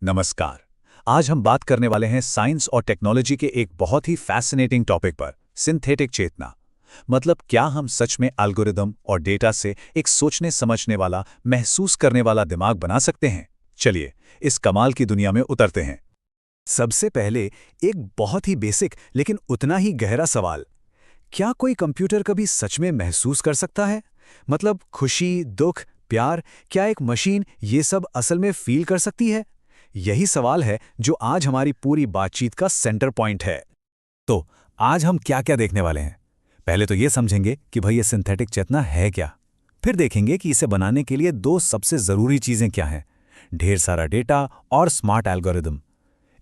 नमस्कार। आज हम बात करने वाले हैं साइंस और टेक्नोलॉजी के एक बहुत ही फैसिनेटिंग टॉपिक पर, सिंथेटिक चेतना। मतलब क्या हम सच में एल्गोरिदम और डेटा से एक सोचने समझने वाला, महसूस करने वाला दिमाग बना सकते हैं? चलिए इस कमाल की दुनिया में उतरते हैं। सबसे पहले एक बहुत ही बेसिक लेकिन उतना ही गहरा सवाल, क्या कोई कंप्यूटर कभी सच में महसूस कर सकता है? मतलब खुशी, दुख, प्यार, क्या एक मशीन ये सब असल में फील कर सकती है? यही सवाल है जो आज हमारी पूरी बातचीत का सेंटर पॉइंट है। तो आज हम क्या क्या देखने वाले हैं? पहले तो ये समझेंगे कि भाई ये सिंथेटिक चेतना है क्या। फिर देखेंगे कि इसे बनाने के लिए दो सबसे ज़रूरी चीज़ें क्या हैं, ढेर सारा डेटा और स्मार्ट एल्गोरिदम।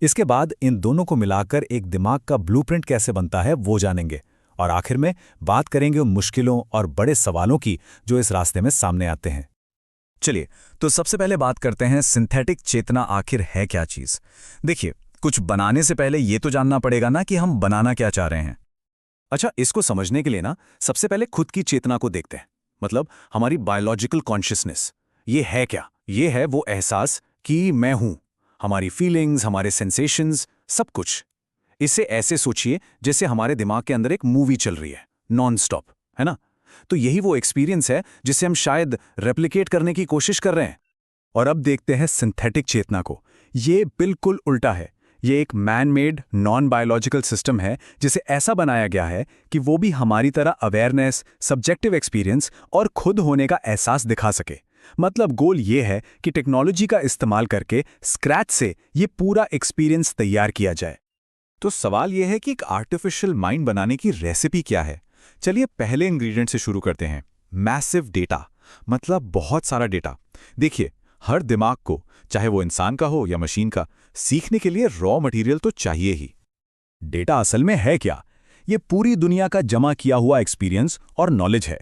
इसके बाद इन दोनों को मिलाकर एक दिमाग का ब्लूप्रिंट कैसे बनता है वो जानेंगे। और आखिर में बात करेंगे उन मुश्किलों और बड़े सवालों की जो इस रास्ते में सामने आते हैं। चलिए, तो सबसे पहले बात करते हैं सिंथेटिक चेतना आखिर है क्या चीज़। देखिए, कुछ बनाने से पहले ये तो जानना पड़ेगा ना कि हम बनाना क्या चाह रहे हैं। अच्छा, इसको समझने के लिए ना सबसे पहले खुद की चेतना को देखते हैं। मतलब हमारी बायोलॉजिकल कॉन्शियसनेस, ये है क्या? ये है वो एहसास कि मैं हूं, हमारी फीलिंग्स, हमारे सेंसेशंस, सब कुछ। इसे ऐसे सोचिए जैसे हमारे दिमाग के अंदर एक मूवी चल रही है, नॉन स्टॉप, है ना? तो यही वो एक्सपीरियंस है जिसे हम शायद रेप्लिकेट करने की कोशिश कर रहे हैं। और अब देखते हैं सिंथेटिक चेतना को। ये बिल्कुल उल्टा है। ये एक man made non biological system है जिसे ऐसा बनाया गया है कि वो भी हमारी तरह अवेयरनेस, सब्जेक्टिव एक्सपीरियंस और खुद होने का एहसास दिखा सके। मतलब गोल ये है कि टेक्नोलॉजी का इस्तेमाल करके स्क्रैच से ये पूरा एक्सपीरियंस तैयार किया जाए। तो सवाल यह है कि एक आर्टिफिशियल माइंड बनाने की रेसिपी क्या है? चलिए पहले इंग्रेडिएंट से शुरू करते हैं, मैसिव डेटा। मतलब बहुत सारा डेटा। देखिए, हर दिमाग को, चाहे वो इंसान का हो या मशीन का, सीखने के लिए रॉ मटेरियल तो चाहिए ही। डेटा असल में है क्या? ये पूरी दुनिया का जमा किया हुआ एक्सपीरियंस और नॉलेज है।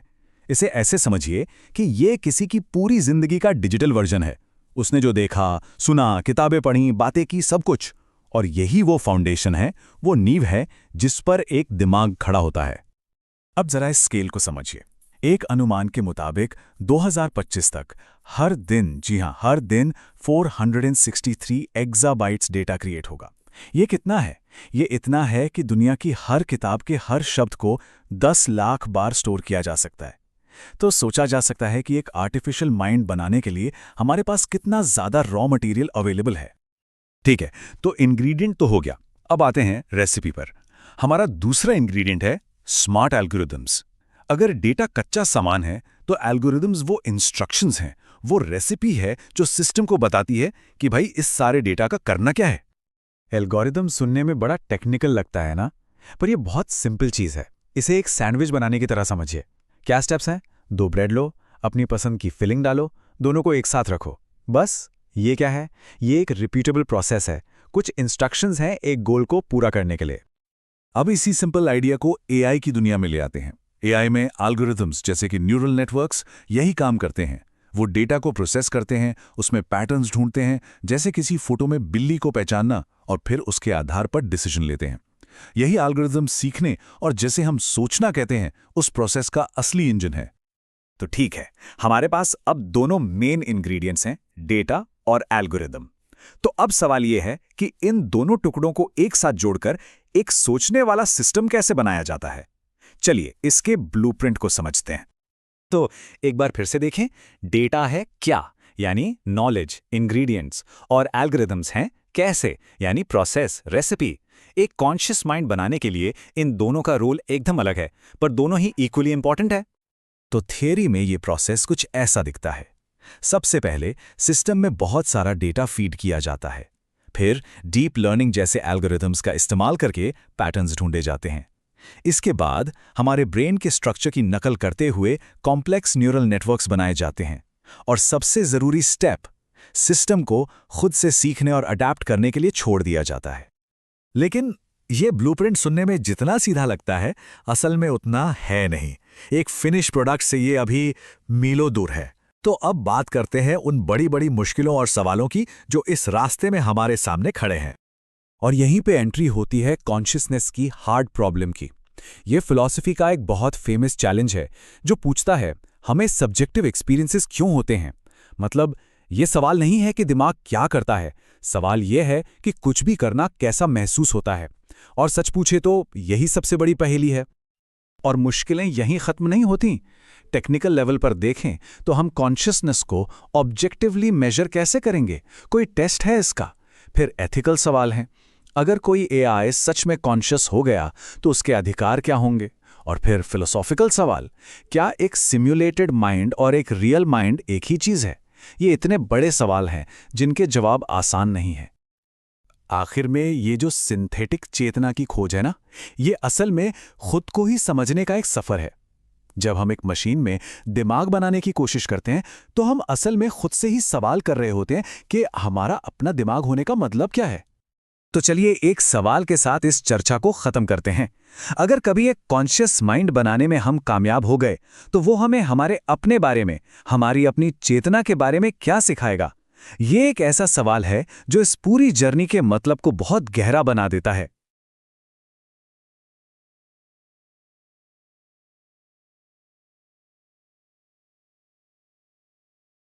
इसे ऐसे समझिए कि ये किसी की पूरी जिंदगी का डिजिटल वर्जन है। उसने जो देखा, सुना, किताबें पढ़ी, बातें की, सब कुछ। और यही वो फाउंडेशन है, वो नींव है जिस पर एक दिमाग खड़ा होता है। अब जरा इस स्केल को समझिए। एक अनुमान के मुताबिक 2025 तक हर दिन, जी हां, हर दिन 463 एक्साबाइट्स डेटा क्रिएट होगा। ये कितना है? ये इतना है कि दुनिया की हर किताब के हर शब्द को 10 लाख बार स्टोर किया जा सकता है। तो सोचा जा सकता है कि एक आर्टिफिशियल माइंड बनाने के लिए हमारे पास कितना ज़्यादा रॉ मटेरियल अवेलेबल है। ठीक है, तो इंग्रेडिएंट तो हो गया। अब आते हैं रेसिपी पर। हमारा दूसरा इंग्रेडिएंट है स्मार्ट एल्गोरिदम्स। अगर डेटा कच्चा सामान है तो एल्गोरिदम्स वो इंस्ट्रक्शंस हैं, वो रेसिपी है जो सिस्टम को बताती है कि भाई इस सारे डेटा का करना क्या है। एल्गोरिदम सुनने में बड़ा टेक्निकल लगता है ना, पर ये बहुत सिंपल चीज़ है। इसे एक सैंडविच बनाने की तरह समझिए। क्या स्टेप्स हैं? 2 ब्रेड लो, अपनी पसंद की फिलिंग डालो, दोनों को एक साथ रखो। बस। ये क्या है? ये एक रिपीटेबल प्रोसेस है। कुछ इंस्ट्रक्शंस हैं एक गोल को पूरा करने के लिए। अब इसी सिंपल आइडिया को एआई की दुनिया में ले आते हैं। एआई में एल्गोरिथम्स जैसे कि न्यूरल नेटवर्क्स यही काम करते हैं। वो डेटा को प्रोसेस करते हैं, उसमें पैटर्न्स ढूंढते हैं, जैसे किसी फोटो में बिल्ली को पहचानना, और फिर उसके आधार पर डिसीजन लेते हैं। यही एल्गोरिथम सीखने और जैसे हम सोचना कहते हैं उस प्रोसेस का असली इंजन है। तो ठीक है, हमारे पास अब दोनों मेन इंग्रेडिएंट्स हैं, डेटा और एल्गोरिदम। तो अब सवाल यह है कि इन दोनों टुकड़ों को एक साथ जोड़कर एक सोचने वाला सिस्टम कैसे बनाया जाता है। चलिए इसके ब्लूप्रिंट को समझते हैं। तो एक बार फिर से देखें, डेटा है क्या, यानी नॉलेज, इंग्रेडिएंट्स, और एल्गोरिदम्स हैं कैसे, यानी प्रोसेस, रेसिपी। एक कॉन्शियस माइंड बनाने के लिए इन दोनों का रोल एकदम अलग है, पर दोनों ही इक्वली इंपॉर्टेंट है। तो थियरी में ये प्रोसेस कुछ ऐसा दिखता है। सबसे पहले सिस्टम में बहुत सारा डेटा फीड किया जाता है। फिर डीप लर्निंग जैसे एल्गोरिथम्स का इस्तेमाल करके पैटर्न्स ढूंढे जाते हैं। इसके बाद हमारे ब्रेन के स्ट्रक्चर की नकल करते हुए कॉम्प्लेक्स न्यूरल नेटवर्क्स बनाए जाते हैं। और सबसे ज़रूरी स्टेप, सिस्टम को खुद से सीखने और अडैप्ट करने के लिए छोड़ दिया जाता है। लेकिन ये ब्लूप्रिंट सुनने में जितना सीधा लगता है, असल में उतना है नहीं। एक फिनिश प्रोडक्ट से ये अभी मीलों दूर है। तो अब बात करते हैं उन बड़ी बड़ी मुश्किलों और सवालों की जो इस रास्ते में हमारे सामने खड़े हैं। और यहीं पे एंट्री होती है कॉन्शियसनेस की हार्ड प्रॉब्लम की। ये फिलॉसफी का एक बहुत फेमस चैलेंज है जो पूछता है, हमें सब्जेक्टिव एक्सपीरियंसेस क्यों होते हैं? मतलब ये सवाल नहीं है कि दिमाग क्या करता है, सवाल यह है कि कुछ भी करना कैसा महसूस होता है, और सच पूछे तो यही सबसे बड़ी पहेली है। और मुश्किलें यहीं खत्म नहीं होती। टेक्निकल लेवल पर देखें तो हम कॉन्शियसनेस को ऑब्जेक्टिवली मेजर कैसे करेंगे? कोई टेस्ट है इसका? फिर एथिकल सवाल हैं। अगर कोई एआई सच में कॉन्शियस हो गया तो उसके अधिकार क्या होंगे? और फिर फिलोसॉफिकल सवाल, क्या एक सिम्युलेटेड माइंड और एक रियल माइंड एक ही चीज़ है? ये इतने बड़े सवाल हैं जिनके जवाब आसान नहीं है। आखिर में ये जो सिंथेटिक चेतना की खोज है ना, ये असल में खुद को ही समझने का एक सफ़र है। जब हम एक मशीन में दिमाग बनाने की कोशिश करते हैं तो हम असल में खुद से ही सवाल कर रहे होते हैं कि हमारा अपना दिमाग होने का मतलब क्या है। तो चलिए एक सवाल के साथ इस चर्चा को खत्म करते हैं। अगर कभी एक कॉन्शियस माइंड बनाने में हम कामयाब हो गए तो वो हमें हमारे अपने बारे में, हमारी अपनी चेतना के बारे में क्या सिखाएगा? ये एक ऐसा सवाल है जो इस पूरी जर्नी के मतलब को बहुत गहरा बना देता है।